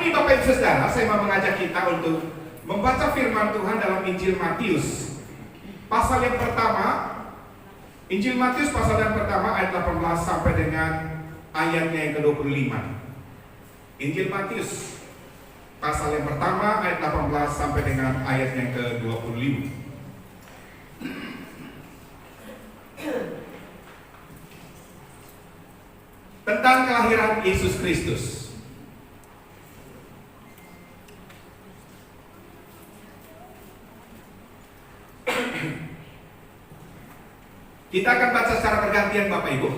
ini Bapak Ibu Saudara, saya mau mengajak kita untuk membaca firman Tuhan dalam Injil Matius pasal yang pertama. Injil Matius pasal yang pertama ayat 18 sampai dengan ayatnya yang ke-25. Injil Matius pasal yang pertama ayat 18 sampai dengan ayatnya yang ke-25. Tentang kelahiran Yesus Kristus. Kita akan baca secara bergantian Bapak Ibu.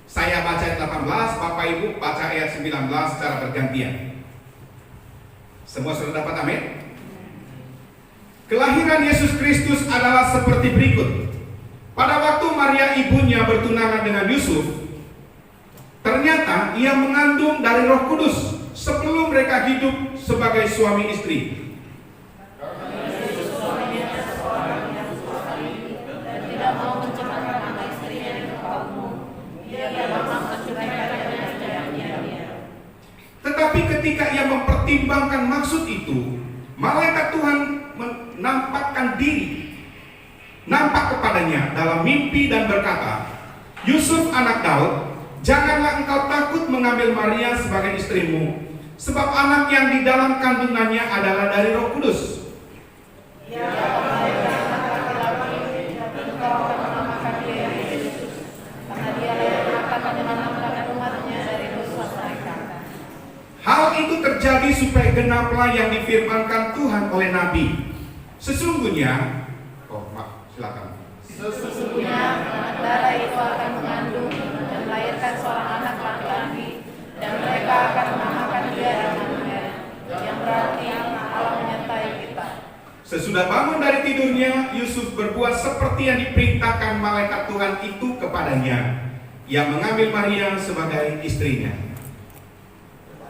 Saya baca ayat 18, Bapak Ibu baca ayat 19 secara bergantian. Semua sudah dapat amin? Kelahiran Yesus Kristus adalah seperti berikut. Pada waktu Maria ibunya bertunangan dengan Yusuf, ternyata ia mengandung dari Roh Kudus sebelum mereka hidup sebagai suami istri. Tetapi ketika ia mempertimbangkan maksud itu, malaikat Tuhan nampak kepadanya dalam mimpi dan berkata, Yusuf anak Daud, janganlah engkau takut mengambil Maria sebagai istrimu, sebab anak yang di dalam kandungannya adalah dari Roh Kudus. Hal itu terjadi supaya genaplah yang difirmankan Tuhan oleh Nabi. Sesungguhnya, Sesungguhnya darah itu akan mengandung dan melahirkan seorang anak laki-laki, dan mereka akan menamakan dia Immanuel, yang berarti Allah menyertai kita. Sesudah bangun dari tidurnya, Yusuf berbuat seperti yang diperintahkan malaikat Tuhan itu kepadanya, yang mengambil Maria sebagai istrinya.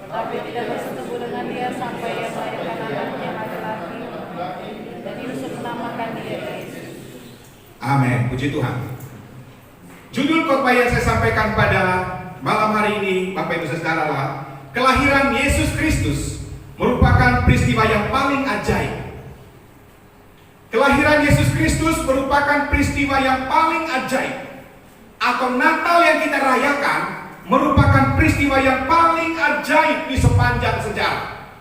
Tapi tidak bersetubuh dengan dia sampai ia melahirkan anaknya laki-laki, dan Yusuf menamakan dia Yesus. Amin, puji Tuhan. Judul khotbah yang saya sampaikan pada malam hari ini, Bapak Ibu Saudara, kelahiran Yesus Kristus merupakan peristiwa yang paling ajaib. Kelahiran Yesus Kristus merupakan peristiwa yang paling ajaib. Atau Natal yang kita rayakan merupakan peristiwa yang paling ajaib di sepanjang sejarah.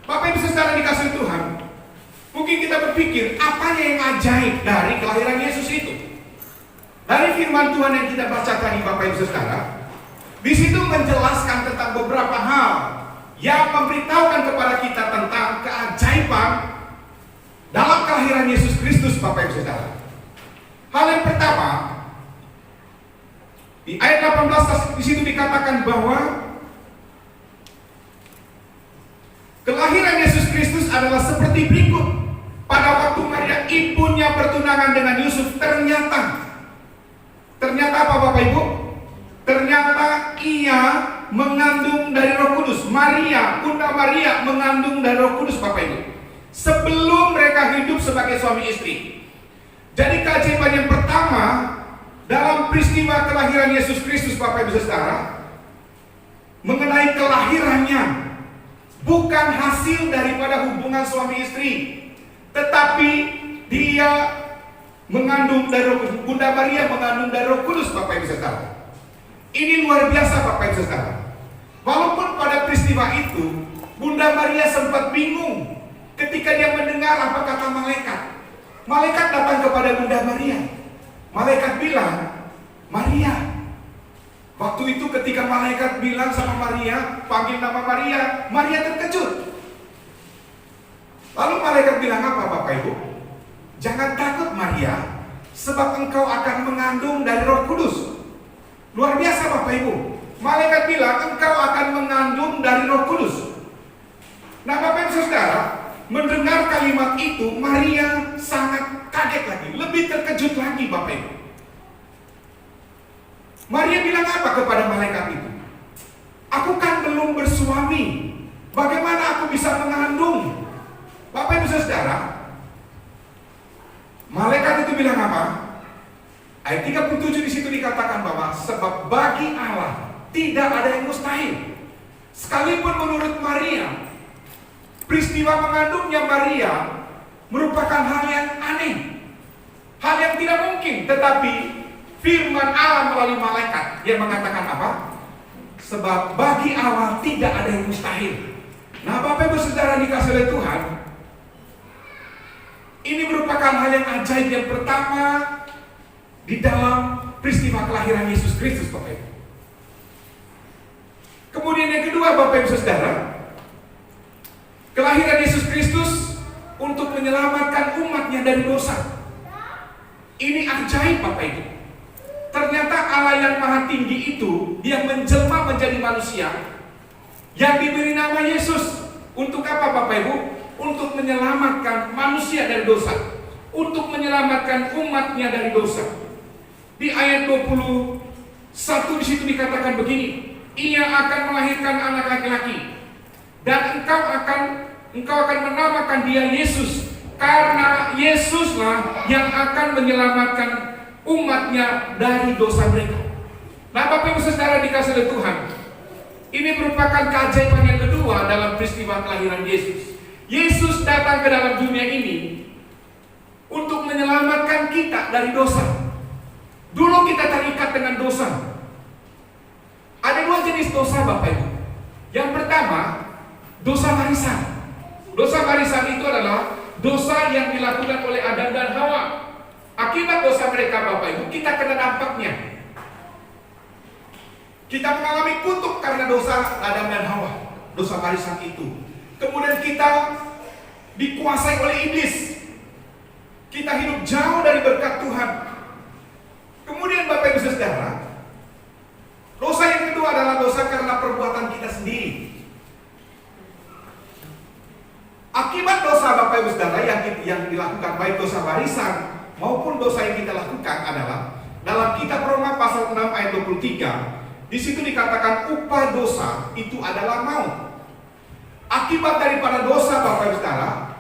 Bapak Ibu Saudara dikasihi Tuhan, mungkin kita berpikir apanya yang ajaib dari kelahiran Yesus itu. Dari firman Tuhan yang kita baca tadi Bapak Ibu Saudara, di situ menjelaskan tentang beberapa hal yang memberitahukan kepada kita tentang keajaiban dalam kelahiran Yesus Kristus Bapak Ibu Saudara. Hal yang pertama, di ayat 18 di situ dikatakan bahwa kelahiran Yesus Kristus adalah seperti berikut. Pada waktu Maria ibunya bertunangan dengan Yusuf, ternyata apa Bapak Ibu? Ternyata ia mengandung dari Roh Kudus. Bunda Maria mengandung dari Roh Kudus Bapak Ibu, sebelum mereka hidup sebagai suami istri. Jadi keajaiban yang pertama dalam peristiwa kelahiran Yesus Kristus Bapak Ibu Saudara, mengenai kelahirannya bukan hasil daripada hubungan suami istri, tetapi dia mengandung dari Roh Kudus. Bunda Maria mengandung dari Roh Kudus Bapak Ibu Saudara. Ini luar biasa Bapak Ibu Saudara. Walaupun pada peristiwa itu Bunda Maria sempat bingung ketika dia mendengar apa kata malaikat. Malaikat datang kepada Bunda Maria. Malaikat bilang, Maria. Waktu itu ketika malaikat bilang sama Maria, panggil nama Maria, Maria terkejut. Lalu malaikat bilang apa Bapak Ibu? Jangan takut Maria, sebab engkau akan mengandung dari Roh Kudus. Luar biasa Bapak Ibu. Malaikat bilang engkau akan mengandung dari Roh Kudus. Nah Bapak Ibu Saudara, mendengar kalimat itu Maria sangat kaget lagi, lebih terkejut lagi Bapak Ibu. Maria bilang apa kepada malaikat itu? Aku kan belum bersuami, bagaimana aku bisa mengandung? Bapak Ibu Saudara, malaikat itu bilang apa? Ayat 37 di situ dikatakan bahwa sebab bagi Allah tidak ada yang mustahil. Sekalipun menurut Maria, peristiwa mengandungnya Maria merupakan hal yang aneh, hal yang tidak mungkin. Tetapi firman Allah melalui malaikat yang mengatakan apa? Sebab bagi Allah tidak ada yang mustahil. Nah, Bapak Ibu Saudara dikasih oleh Tuhan, ini merupakan hal yang ajaib yang pertama di dalam peristiwa kelahiran Yesus Kristus, Bapak Ibu. Kemudian yang kedua, Bapak Ibu Saudara, kelahiran Yesus Kristus untuk menyelamatkan umatnya dari dosa. Ini ajaib, Bapak Ibu. Ternyata Allah yang maha tinggi itu, yang menjelma menjadi manusia, yang diberi nama Yesus. Untuk apa, Bapak Ibu? Untuk menyelamatkan manusia dari dosa, untuk menyelamatkan umatnya dari dosa. Di ayat 21 di situ dikatakan begini, ia akan melahirkan anak laki-laki, dan engkau akan menamakan dia Yesus, karena Yesuslah yang akan menyelamatkan umatnya dari dosa mereka. Nah, Bapak Ibu Saudara dikasih oleh Tuhan, ini merupakan keajaiban yang kedua dalam peristiwa kelahiran Yesus. Yesus datang ke dalam dunia ini untuk menyelamatkan kita dari dosa. Dulu kita terikat dengan dosa. Ada dua jenis dosa, Bapak Ibu. Yang pertama, dosa warisan. Dosa warisan itu adalah dosa yang dilakukan oleh Adam dan Hawa. Akibat dosa mereka, Bapak Ibu, kita kena dampaknya. Kita mengalami kutuk karena dosa Adam dan Hawa, dosa warisan itu. Kemudian kita dikuasai oleh iblis. Kita hidup jauh dari berkat Tuhan. Kemudian Bapak Ibu Saudara, dosa yang kedua adalah dosa karena perbuatan kita sendiri. Akibat dosa, Bapak Ibu Saudara, yang dilakukan baik dosa warisan maupun dosa yang kita lakukan adalah dalam kitab Roma pasal 6 ayat 23. Di situ dikatakan upah dosa itu adalah maut. Akibat daripada dosa, Bapak Ibu Saudara,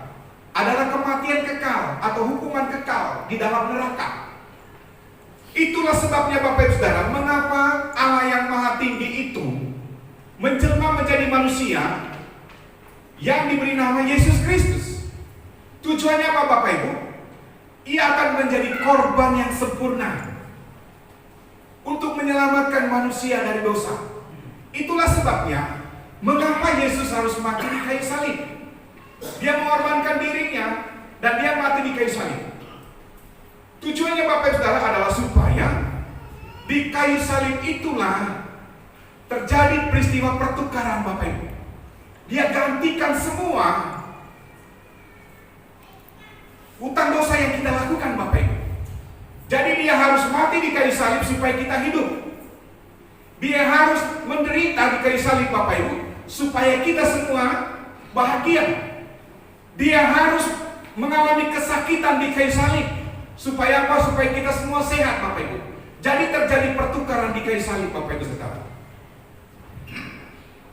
adalah kematian kekal atau hukuman kekal di dalam neraka. Itulah sebabnya, Bapak Ibu Saudara, mengapa Allah yang maha tinggi itu menjelma menjadi manusia yang diberi nama Yesus Kristus. Tujuannya apa, Bapak Ibu? Ia akan menjadi korban yang sempurna untuk menyelamatkan manusia dari dosa. Itulah sebabnya mengapa Yesus harus mati di kayu salib. Dia mengorbankan dirinya dan dia mati di kayu salib. Tujuannya, Bapak Ibu Saudara, adalah supaya di kayu salib itulah terjadi peristiwa pertukaran, Bapak Ibu. Dia gantikan semua hutang dosa yang kita lakukan, Bapak Ibu. Jadi dia harus mati di kayu salib supaya kita hidup. Dia harus menderita di kayu salib, Bapak Ibu, supaya kita semua bahagia. Dia harus mengalami kesakitan di kayu salib. Supaya apa? Supaya kita semua sehat, Bapak Ibu. Jadi terjadi pertukaran di kayu salib, Bapak Ibu Saudara.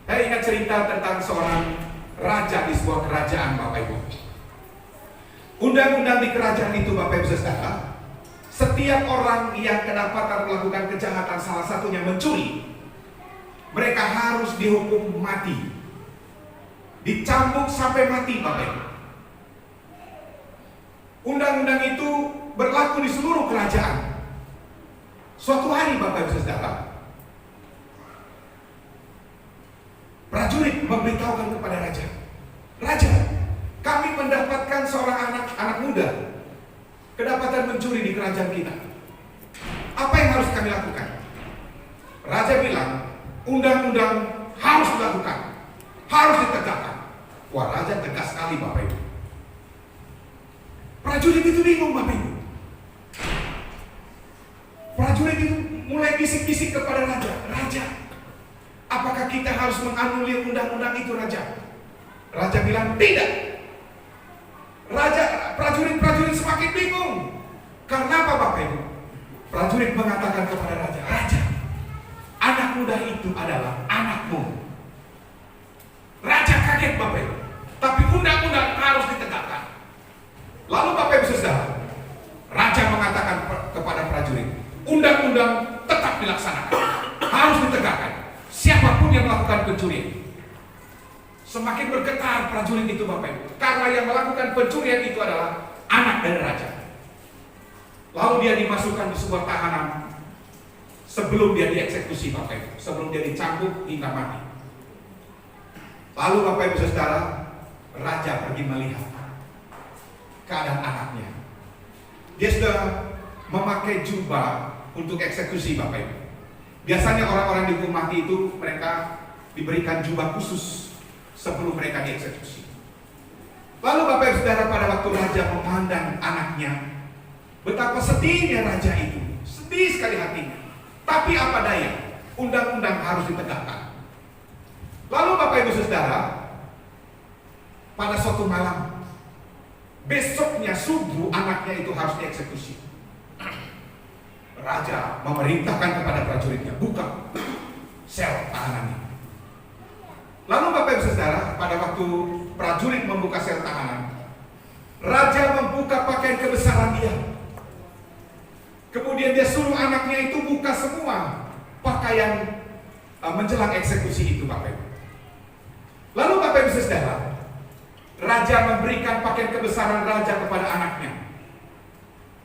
Saya ingat cerita tentang seorang raja di sebuah kerajaan, Bapak Ibu. Undang-undang di kerajaan itu, Bapak Ibu Saudara, setiap orang yang kedapatan melakukan kejahatan, salah satunya mencuri, mereka harus dihukum mati, dicambuk sampai mati, Bapak Ibu. Undang-undang itu berlaku di seluruh kerajaan. Suatu hari, Bapak Ibu Saudara, prajurit memberitahukan kepada raja, "Raja, kami mendapatkan seorang anak muda kedapatan mencuri di kerajaan kita. Apa yang harus kami lakukan?" Raja bilang, "Undang-undang harus dilakukan, harus ditegakkan." Wah, raja tegas sekali, Bapak Ibu. Prajurit itu bingung, Bapak Ibu. Prajurit itu mulai bisik-bisik kepada raja, "Raja, apakah kita harus menganulir undang-undang itu, Raja?" Raja bilang, "Tidak." Prajurit semakin bingung. Karena apa, Bapak Ibu? Prajurit mengatakan kepada raja, "Raja, anak muda itu adalah anakmu." Raja kaget, Bapak Ibu. Tapi undang-undang harus ditegakkan. Lalu, Bapak Ibu Saudara, raja mengatakan kepada prajurit, "Undang-undang tetap dilaksanakan, harus ditegakkan. Siapapun yang melakukan pencurian Semakin bergetar prajurit itu Bapak Ibu. Karena yang melakukan pencurian itu adalah anak dari raja. Lalu dia dimasukkan di sebuah tahanan sebelum dia dieksekusi Bapak Ibu. Sebelum dia dicambuk hingga mati. Lalu Bapak Ibu Saudara, raja pergi melihat keadaan anaknya. Dia sudah memakai jubah untuk eksekusi Bapak Ibu. Biasanya orang-orang dihukum mati itu mereka diberikan jubah khusus sebelum mereka dieksekusi. Lalu Bapak Ibu Saudara, pada waktu raja memandang anaknya, betapa sedihnya raja itu. Sedih sekali hatinya. Tapi apa daya, undang-undang harus ditegakkan. Lalu Bapak Ibu Saudara, pada suatu malam, besoknya subuh anaknya itu harus dieksekusi. Raja memerintahkan kepada prajuritnya, buka sel tahanannya. Lalu Bapak Ibu Saudara, pada waktu prajurit membuka sel tahanan, raja membuka pakaian kebesaran dia. Kemudian dia suruh anaknya itu buka semua pakaian menjelang eksekusi itu Bapak Ibu. Lalu Bapak Ibu Saudara, raja memberikan pakaian kebesaran raja kepada anaknya.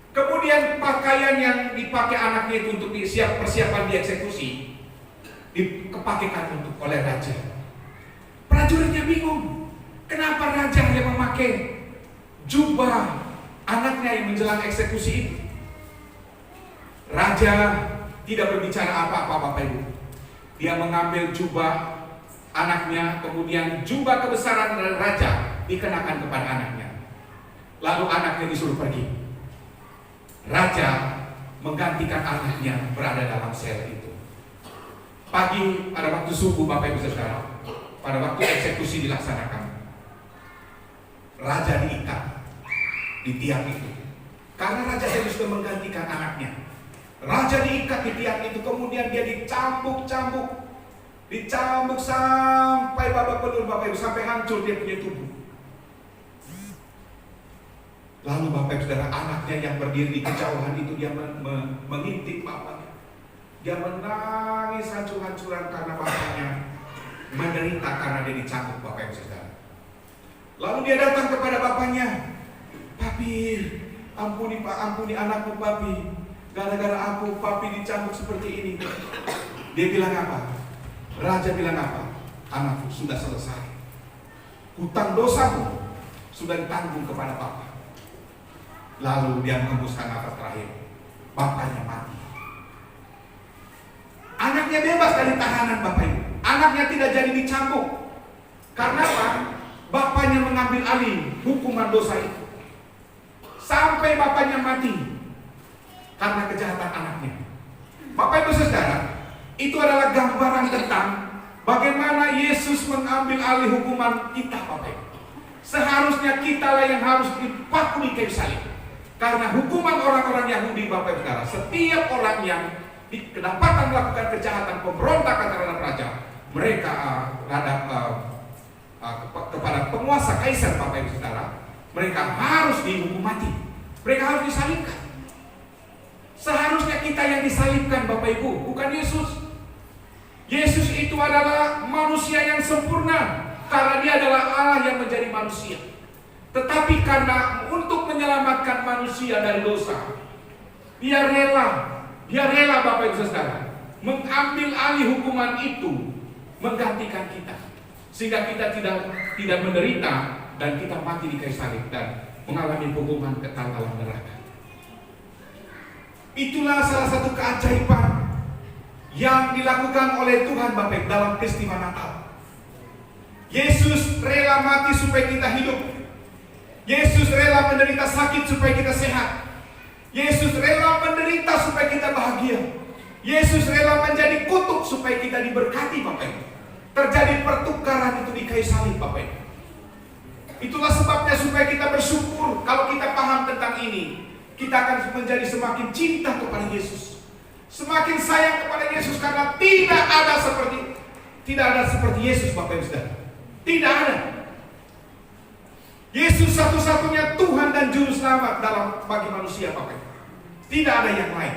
Kemudian pakaian yang dipakai anaknya itu untuk persiapan dieksekusi dipakaikan untuk oleh raja. Prajuritnya bingung, kenapa raja yang memakai jubah anaknya yang menjelang eksekusi itu? Raja tidak berbicara apa-apa Bapak Ibu. Dia mengambil jubah anaknya, kemudian jubah kebesaran raja dikenakan kepada anaknya. Lalu anaknya disuruh pergi. Raja menggantikan anaknya berada dalam sel itu. Pagi pada waktu subuh Bapak Ibu Saudara, pada waktu eksekusi dilaksanakan, raja diikat di tiang itu. Karena raja sudah menggantikan anaknya. Raja diikat di tiang itu, kemudian dia dicambuk sampai babak belur Bapak Ibu, sampai hancur dia punya tubuh. Lalu Bapak Ibu Saudara, anaknya yang berdiri di kejauhan itu dia mengintip bapaknya. Dia menangis hancur-hancuran karena bapaknya menderita karena dia dicambuk Bapak Ibu Saudara. Lalu dia datang kepada bapaknya, "Papi, ampuni Pak, ampuni anakku Papi. Gara-gara aku Papi dicambuk seperti ini." Dia bilang apa? Raja bilang apa? "Anakku, sudah selesai. Hutang dosamu sudah ditanggung kepada Papa." Lalu dia menghembuskan nafas terakhir. Bapaknya mati. Anaknya bebas dari tahanan Bapak Ibu. Anaknya tidak jadi dicambuk. Karena apa? Bapaknya mengambil alih hukuman dosa itu. Sampai bapaknya mati karena kejahatan anaknya. Bapak Ibu Saudara, itu adalah gambaran tentang bagaimana Yesus mengambil alih hukuman kita Bapak Ibu. Seharusnya kitalah yang harus dipakui kayu salib. Karena hukuman orang-orang Yahudi Bapak Ibu Saudara, setiap orang yang kedapatan melakukan kejahatan pemberontakan terhadap raja, mereka kepada penguasa kaisar Bapak Ibu Saudara, mereka harus dihukum mati. Mereka harus disalibkan. Seharusnya kita yang disalibkan Bapak Ibu, bukan Yesus. Yesus itu adalah manusia yang sempurna karena dia adalah Allah yang menjadi manusia. Tetapi karena untuk menyelamatkan manusia dari dosa, dia rela Bapak Ibu Saudara mengambil alih hukuman itu, menggantikan kita, sehingga kita tidak menderita dan kita mati di kayu salib dan mengalami hukuman kekal dalam neraka. Itulah salah satu keajaiban yang dilakukan oleh Tuhan Bapak Ibu dalam peristiwa Natal. Yesus rela mati supaya kita hidup. Yesus rela menderita sakit supaya kita sehat. Yesus rela menderita supaya kita bahagia. Yesus rela menjadi kutuk supaya kita diberkati Bapak Ibu. Terjadi pertukaran itu di kayu salib Bapak Ibu. Itulah sebabnya supaya kita bersyukur. Kalau kita paham tentang ini, kita akan menjadi semakin cinta kepada Yesus, semakin sayang kepada Yesus, karena tidak ada seperti Yesus Bapak Ibu Saudara. Tidak ada. Yesus satu-satunya Tuhan dan Juru Selamat bagi manusia Bapak Ibu. Tidak ada yang lain.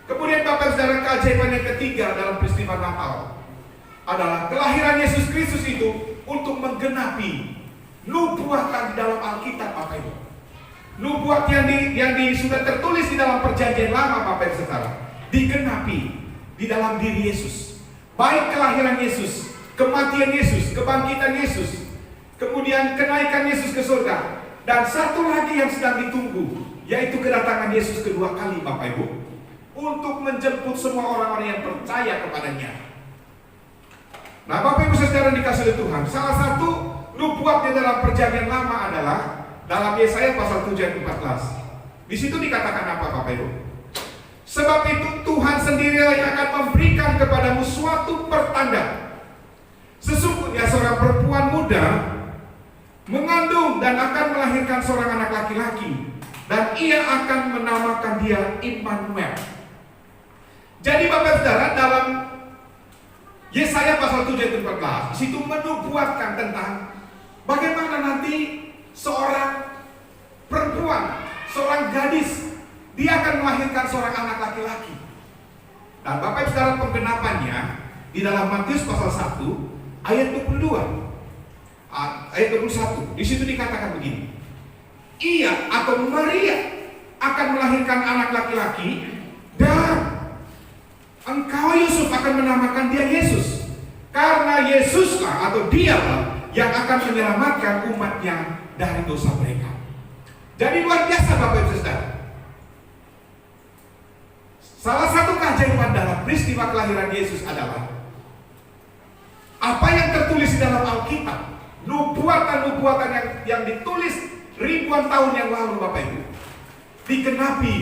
Kemudian Bapak Ibu Saudara, keajaiban yang ketiga dalam peristiwa Natal, adalah kelahiran Yesus Kristus itu untuk menggenapi nubuatan di dalam Alkitab, Bapak Ibu. Nubuat yang sudah tertulis di dalam Perjanjian Lama, Bapak Ibu Saudara, digenapi di dalam diri Yesus. Baik kelahiran Yesus, kematian Yesus, kebangkitan Yesus, kemudian kenaikan Yesus ke surga, dan satu lagi yang sedang ditunggu, yaitu kedatangan Yesus kedua kali, Bapak Ibu, untuk menjemput semua orang-orang yang percaya kepadanya. Nah, Bapak Ibu Saudara dikasih oleh Tuhan, salah satu nubuatnya dalam Perjanjian Lama adalah dalam Yesaya pasal 7 ayat 14. Di situ dikatakan apa, Bapak Ibu? Sebab itu Tuhan sendirilah yang akan memberikan kepadamu suatu pertanda. Sesungguhnya seorang perempuan muda mengandung dan akan melahirkan seorang anak laki-laki, dan ia akan menamakan dia Immanuel. Jadi Bapak Saudara, dalam Yesaya pasal 7 ayat 14, di situ menubuatkan tentang bagaimana nanti seorang perempuan, seorang gadis, dia akan melahirkan seorang anak laki-laki. Dan Bapak Saudara, penggenapannya di dalam Matius pasal 1 ayat 22. Ayat 21, di situ dikatakan begini. Ia atau Maria akan melahirkan anak laki-laki, dan engkau Yusuf akan menamakan dia Yesus, karena Yesuslah atau dialah yang akan menyelamatkan umatnya dari dosa mereka. Jadi luar biasa, Bapak Ibu Saudara. Salah satu keajaiban dalam peristiwa kelahiran Yesus adalah apa yang tertulis di dalam Alkitab, nubuatan-nubuatan yang ditulis ribuan tahun yang lalu, Bapak Ibu, digenapi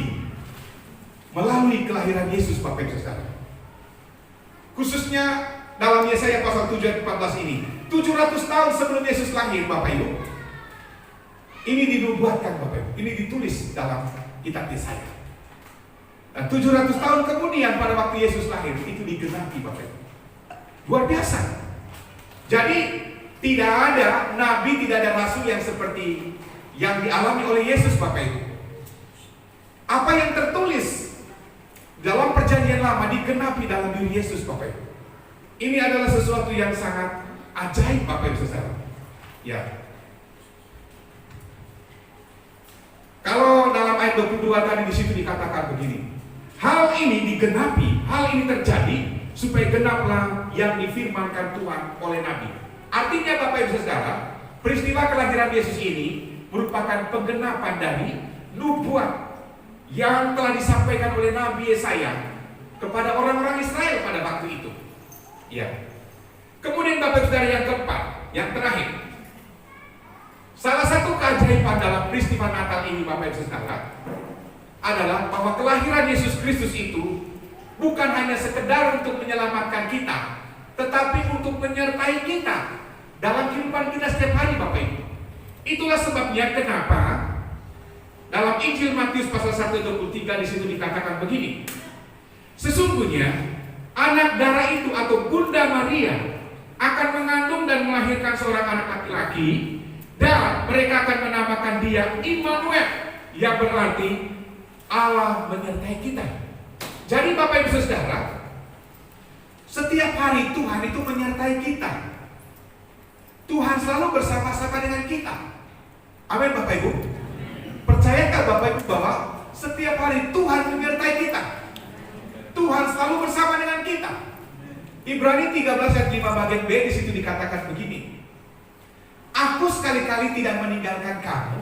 melalui kelahiran Yesus, Bapak Ibu Saudara. Khususnya dalam Yesaya pasal 7 ayat 14 ini, 700 tahun sebelum Yesus lahir, Bapak Ibu, ini dinubuatkan, Bapak Ibu, ini ditulis dalam kitab Yesaya. Dan 700 tahun kemudian pada waktu Yesus lahir, itu digenapi, Bapak Ibu. Luar biasa. Jadi tidak ada nabi, tidak ada rasul yang seperti yang dialami oleh Yesus, Bapak Ibu. Apa yang tertulis dalam Perjanjian Lama digenapi dalam diri Yesus, Bapak Ibu. Ini adalah sesuatu yang sangat ajaib, Bapak Ibu Saudara. Ya. Kalau dalam ayat 22 tadi di situ dikatakan begini. Hal ini digenapi, hal ini terjadi supaya genaplah yang difirmankan Tuhan oleh nabi. Artinya, Bapak Ibu Saudara, peristiwa kelahiran Yesus ini merupakan penggenapan dari nubuat yang telah disampaikan oleh Nabi Yesaya kepada orang-orang Israel pada waktu itu. Ya. Kemudian Bapak Ibu Saudara, yang keempat, yang terakhir, salah satu keajaiban dalam peristiwa Natal ini, Bapak Ibu Saudara, adalah bahwa kelahiran Yesus Kristus itu bukan hanya sekedar untuk menyelamatkan kita, tetapi untuk menyertai kita dalam kehidupan kita setiap hari, Bapak Ibu. Itulah sebabnya kenapa dalam Injil Matius pasal 1:23 di situ dikatakan begini. Sesungguhnya anak darah itu atau Bunda Maria akan mengandung dan melahirkan seorang anak laki-laki, dan mereka akan menamakan dia Immanuel, yang berarti Allah menyertai kita. Jadi Bapak Ibu Saudara, setiap hari Tuhan itu menyertai kita. Tuhan selalu bersama-sama dengan kita. Amin, Bapak Ibu. Percayakah Bapak Ibu bahwa setiap hari Tuhan menyertai kita? Tuhan selalu bersama dengan kita. Ibrani 13 ayat 5 bagian B di situ dikatakan begini. Aku sekali-kali tidak meninggalkan kamu.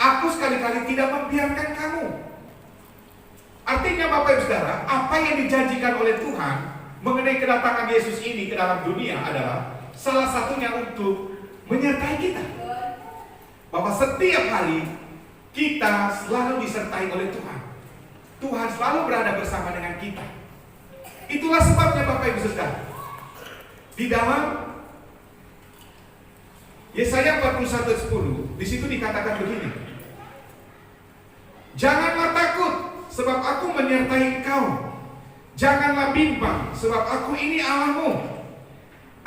Aku sekali-kali tidak membiarkan kamu. Artinya Bapak Ibu Saudara, apa yang dijanjikan oleh Tuhan mengenai kedatangan Yesus ini ke dalam dunia adalah salah satunya untuk menyertai kita. Bahwa setiap hari kita selalu disertai oleh Tuhan. Tuhan selalu berada bersama dengan kita. Itulah sebabnya Bapak Ibu Saudara, di dalam Yesaya 41:10 di situ dikatakan begini. Janganlah takut, sebab aku menyertai engkau. Janganlah bimbang, sebab aku ini Allahmu.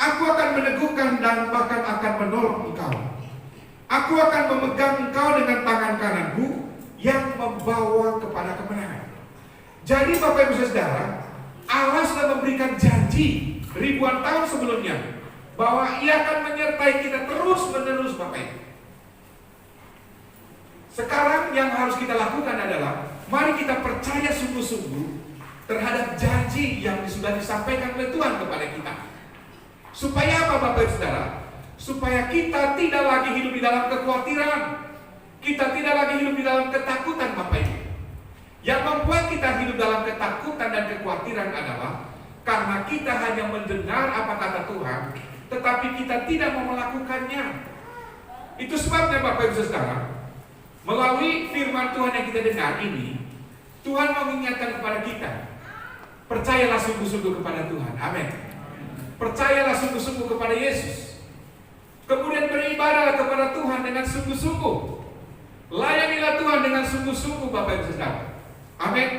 Aku akan meneguhkan dan bahkan akan menolong engkau. Aku akan memegang engkau dengan tangan kananku yang membawa kepada kemenangan. Jadi Bapak Ibu Saudara, Allah sudah memberikan janji ribuan tahun sebelumnya, bahwa Ia akan menyertai kita terus-menerus, Bapak Ibu. Sekarang yang harus kita lakukan adalah, mari kita percaya sungguh-sungguh terhadap janji yang sudah disampaikan oleh Tuhan kepada kita. Supaya apa, Bapak Ibu Saudara? Supaya kita tidak lagi hidup di dalam kekhawatiran, kita tidak lagi hidup di dalam ketakutan, Bapak Ibu. Yang membuat kita hidup dalam ketakutan dan kekhawatiran adalah karena kita hanya mendengar apa kata Tuhan, tetapi kita tidak mau melakukannya. Itu sebabnya, Bapak Ibu Saudara, melalui firman Tuhan yang kita dengar ini, Tuhan mengingatkan kepada kita, percayalah sungguh-sungguh kepada Tuhan. Amin. Percayalah sungguh-sungguh kepada Yesus. Kemudian beribadahlah kepada Tuhan dengan sungguh-sungguh. Layanilah Tuhan dengan sungguh-sungguh, Bapak Ibu Saudara. Amin.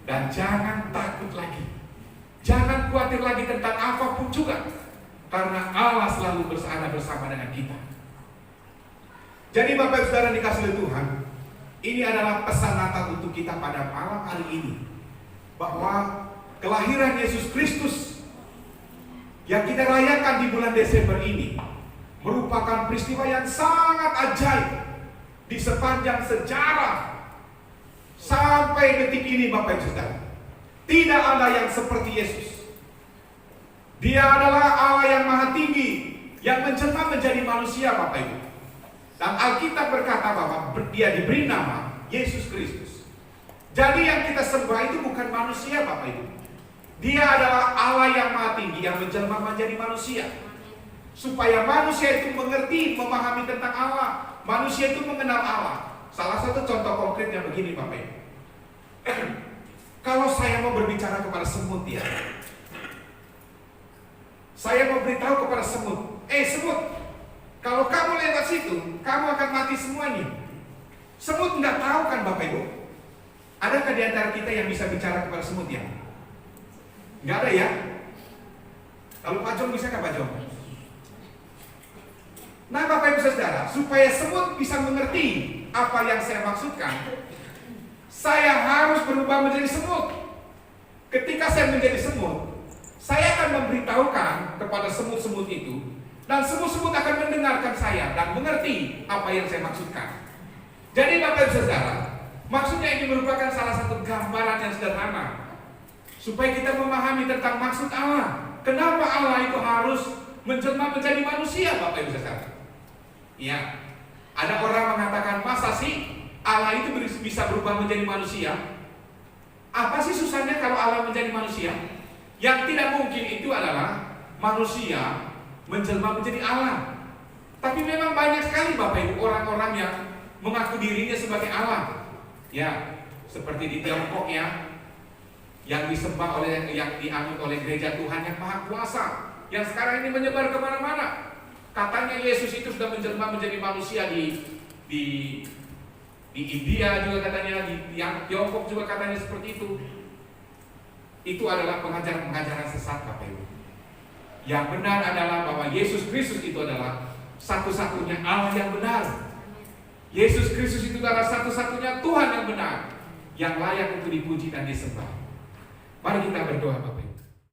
Dan jangan takut lagi. Jangan khawatir lagi tentang apapun juga, karena Allah selalu bersama dengan kita. Jadi Bapak Ibu Saudara dikasih oleh Tuhan, ini adalah pesan Natal untuk kita pada malam hari ini, bahwa kelahiran Yesus Kristus yang kita rayakan di bulan Desember ini merupakan peristiwa yang sangat ajaib di sepanjang sejarah sampai detik ini, Bapak Ibu Saudara. Tidak ada yang seperti Yesus. Dia adalah Allah yang maha tinggi, yang menjelma menjadi manusia, Bapak Ibu. Dan Alkitab berkata bahwa dia diberi nama Yesus Kristus. Jadi yang kita sembah itu bukan manusia, Bapak Ibu. Dia adalah Allah yang maha tinggi, yang menjelma menjadi manusia. Supaya manusia itu mengerti, memahami tentang Allah. Manusia itu mengenal Allah. Salah satu contoh konkretnya begini, Bapak Ibu. Kalau saya mau berbicara kepada semut, ya, saya mau beritahu kepada semut, semut, kalau kamu lewat situ, kamu akan mati semuanya. Semut nggak tahu kan, Bapak Ibu? Adakah di antara kita yang bisa bicara kepada semut, ya? Nggak ada, ya? Kalau Pak Jong bisa nggak, Pak Jong? Nah, Bapak Ibu Saudara, supaya semut bisa mengerti apa yang saya maksudkan, saya harus berubah menjadi semut. Ketika saya menjadi semut, saya akan memberitahukan kepada semut-semut itu, dan semut-semut akan mendengarkan saya dan mengerti apa yang saya maksudkan. Jadi Bapak Ibu Saudara, maksudnya ini merupakan salah satu gambaran yang sederhana, supaya kita memahami tentang maksud Allah. Kenapa Allah itu harus menjelma menjadi manusia, Bapak Ibu Saudara? Ya, ada orang mengatakan, masa sih Allah itu bisa berubah menjadi manusia? Apa sih susahnya kalau Allah menjadi manusia? Yang tidak mungkin itu adalah manusia menjelma menjadi Allah. Tapi memang banyak sekali, Bapak Ibu, orang-orang yang mengaku dirinya sebagai Allah. Ya, seperti di Tiongkok, ya, yang disembah oleh, yang dianut oleh gereja Tuhan yang Maha Kuasa, yang sekarang ini menyebar kemana-mana. Katanya Yesus itu sudah menjelma menjadi manusia di India juga katanya, di Tiongkok juga katanya seperti itu. Itu adalah pengajaran-pengajaran sesat, Bapak Ibu. Yang benar adalah bahwa Yesus Kristus itu adalah satu-satunya Allah yang benar. Yesus Kristus itu adalah satu-satunya Tuhan yang benar, yang layak untuk dipuji dan disembah. Mari kita berdoa, Bapak.